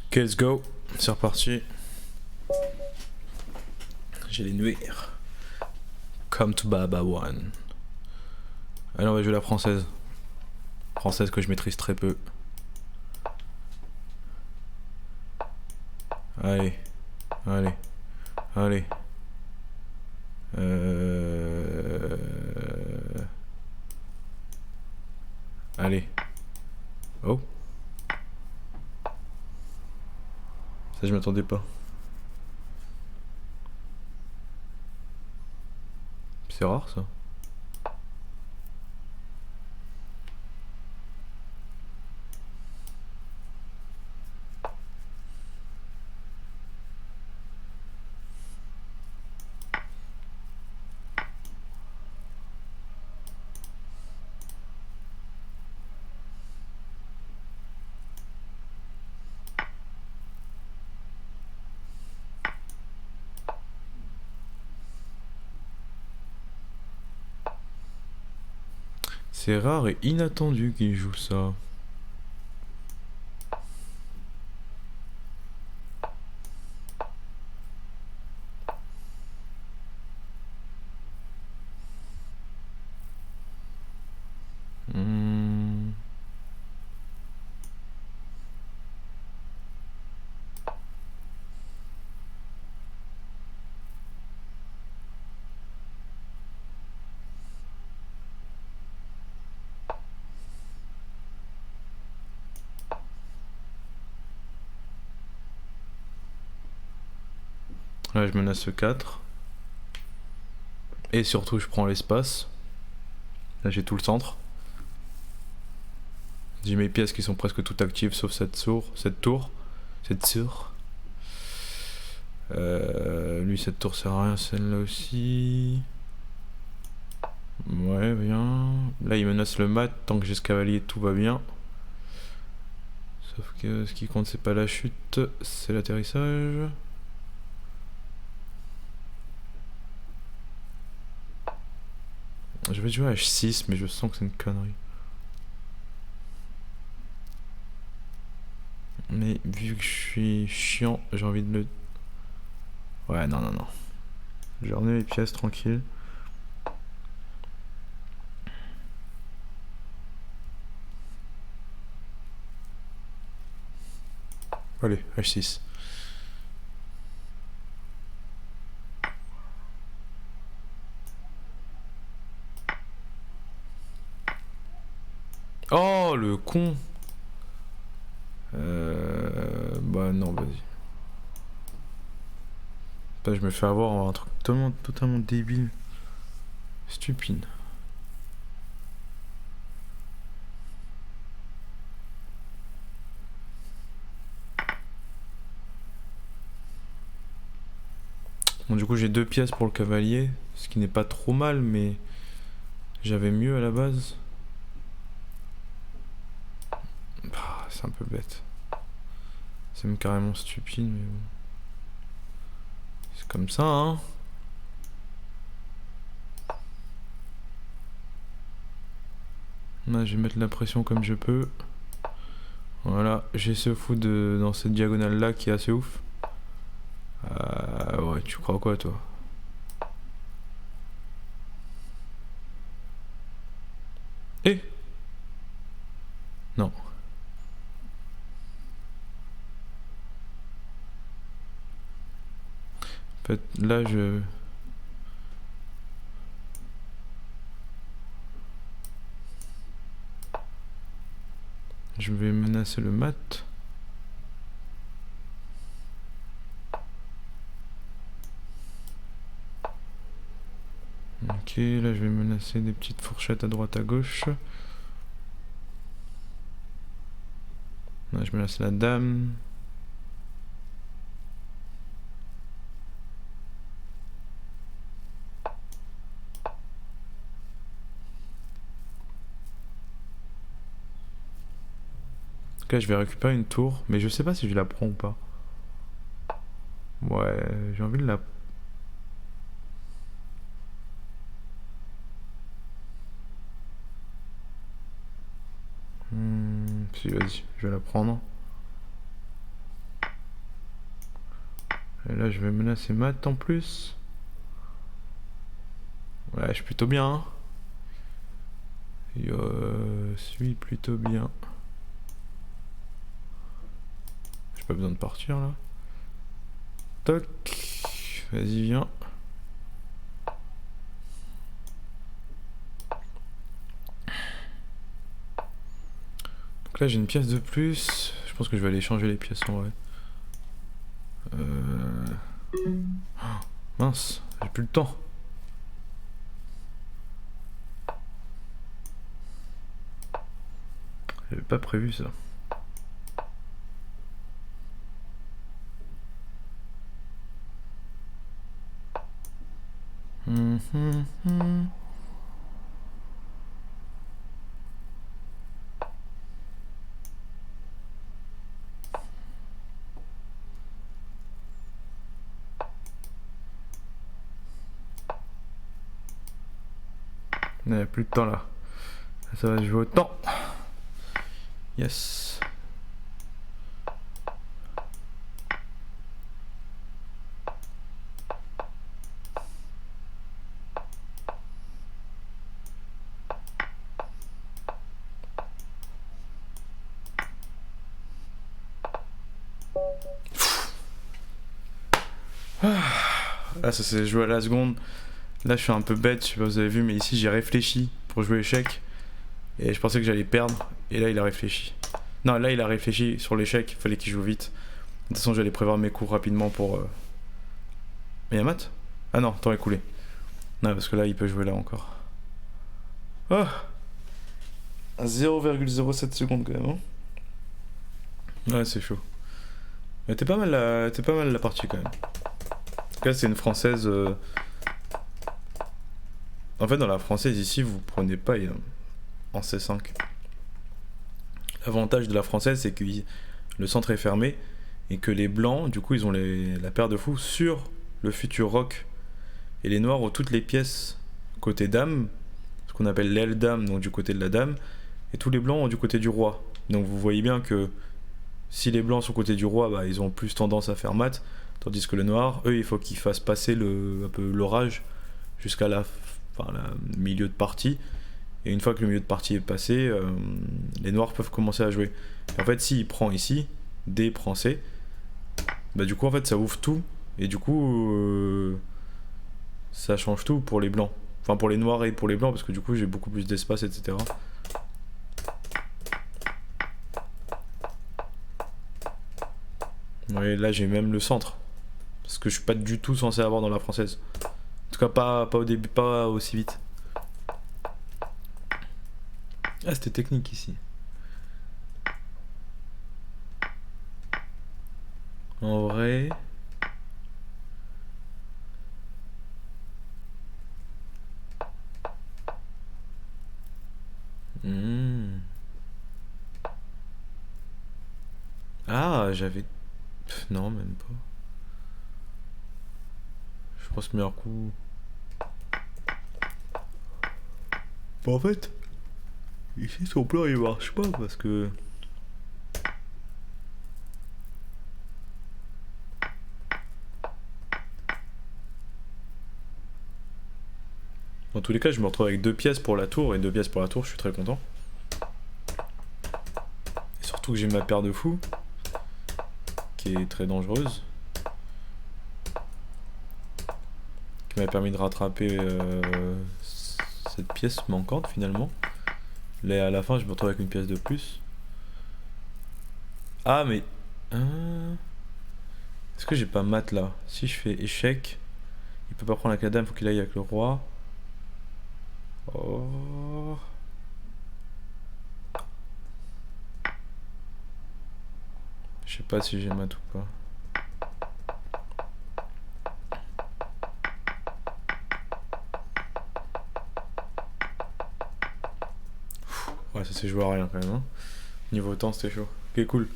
Ok, let's go. C'est reparti. J'ai les nuires. Come to Baba One. Allez, on va jouer la française. Française que je maîtrise très peu. Allez. Allez. Allez. Allez. Oh. Ça, je m'attendais pas. C'est rare, ça. C'est rare et inattendu qu'il joue ça. Hmm. Là, je menace ce 4. Et surtout, je prends l'espace. Là, j'ai tout le centre. J'ai mes pièces qui sont presque toutes actives sauf cette tour. Lui, cette tour sert à rien, celle-là aussi. Ouais, bien. Là, il menace le mat. Tant que j'ai ce cavalier, tout va bien. Sauf que ce qui compte, c'est pas la chute, c'est l'atterrissage. Je vais jouer à H6, mais je sens que c'est une connerie. Mais vu que je suis chiant, j'ai envie de le... Ouais, non, non, non. Je vais remettre les pièces tranquille. Allez, H6. Oh, le con. Bah non, vas-y. Putain, je me fais avoir un truc totalement débile. Stupide. Bon, du coup, j'ai 2 pièces pour le cavalier, ce qui n'est pas trop mal, mais j'avais mieux à la base. Ah, c'est un peu bête. C'est même carrément stupide, mais bon. C'est comme ça, hein. Là, je vais mettre la pression comme je peux. Voilà, j'ai ce fou dans cette diagonale là qui est assez ouf. Ouais, tu crois quoi, toi? Eh, non. En fait, là, je vais menacer le mat. Ok, là, je vais menacer des petites fourchettes à droite à gauche. Là, je menace la dame. Là, je vais récupérer une tour, mais je sais pas si je la prends ou pas. Ouais, j'ai envie de la... Si, vas-y, je vais la prendre. Et là, je vais menacer mat en plus. Ouais, je suis plutôt bien. Hein. Je suis plutôt bien. J'ai pas besoin de partir là. Toc. Vas-y, viens. Donc là, j'ai une pièce de plus. Je pense que je vais aller changer les pièces en vrai. Oh, mince, j'ai plus le temps. J'avais pas prévu ça. Il n'y a plus de temps là. Ça va jouer au temps. Yes. Là, ça s'est joué à la seconde. Là, je suis un peu bête, je sais pas si vous avez vu, mais ici, j'ai réfléchi pour jouer échec. Et je pensais que j'allais perdre. Et là, il a réfléchi. Non, là, il a réfléchi sur l'échec. Il fallait qu'il joue vite. De toute façon, j'allais prévoir mes coups rapidement pour... Mais y'a mat? Ah non, temps écoulé. Non, parce que là, il peut jouer là encore. Oh, à 0,07 secondes quand même. Hein. Ouais, c'est chaud. Mais t'es pas mal la partie quand même. En tout cas, c'est une française... En fait, dans la française, ici, vous prenez pas en C5. L'avantage de la française, c'est que le centre est fermé et que les blancs, du coup, ils ont la paire de fous sur le futur roc. Et les noirs ont toutes les pièces côté dame, ce qu'on appelle l'aile dame, donc du côté de la dame, et tous les blancs ont du côté du roi. Donc vous voyez bien que si les blancs sont côté du roi, bah, ils ont plus tendance à faire mat, tandis que le noir, eux, il faut qu'ils fassent passer un peu l'orage jusqu'à le milieu de partie. Et une fois que le milieu de partie est passé, les noirs peuvent commencer à jouer. Et en fait, s'il prend ici, D prend C, bah du coup, en fait, ça ouvre tout. Et du coup, ça change tout pour les blancs. Enfin, pour les noirs et pour les blancs, parce que du coup, j'ai beaucoup plus d'espace, etc. Ouais, là, j'ai même le centre. Parce que je suis pas du tout censé avoir dans la française. En tout cas, pas au début, pas aussi vite. Ah, c'était technique ici. En vrai... Ah, j'avais... Non, même pas. Je pense que meilleur coup... Bah en fait... Ici, son plan, il marche pas, parce que... Dans tous les cas, je me retrouve avec 2 pièces pour la tour, et 2 pièces pour la tour, je suis très content. Et surtout que j'ai ma paire de fous, qui est très dangereuse. Qui m'a permis de rattraper cette pièce manquante, finalement. Là, à la fin, je me retrouve avec une pièce de plus. Ah, mais... Est-ce que j'ai pas mat, là? Si je fais échec, il peut pas prendre avec la dame, faut qu'il aille avec le roi. Oh... Je sais pas si j'ai mat ou pas. Ouais, ça s'est joué à rien quand même. Hein. Niveau temps, c'était chaud. Ok, cool.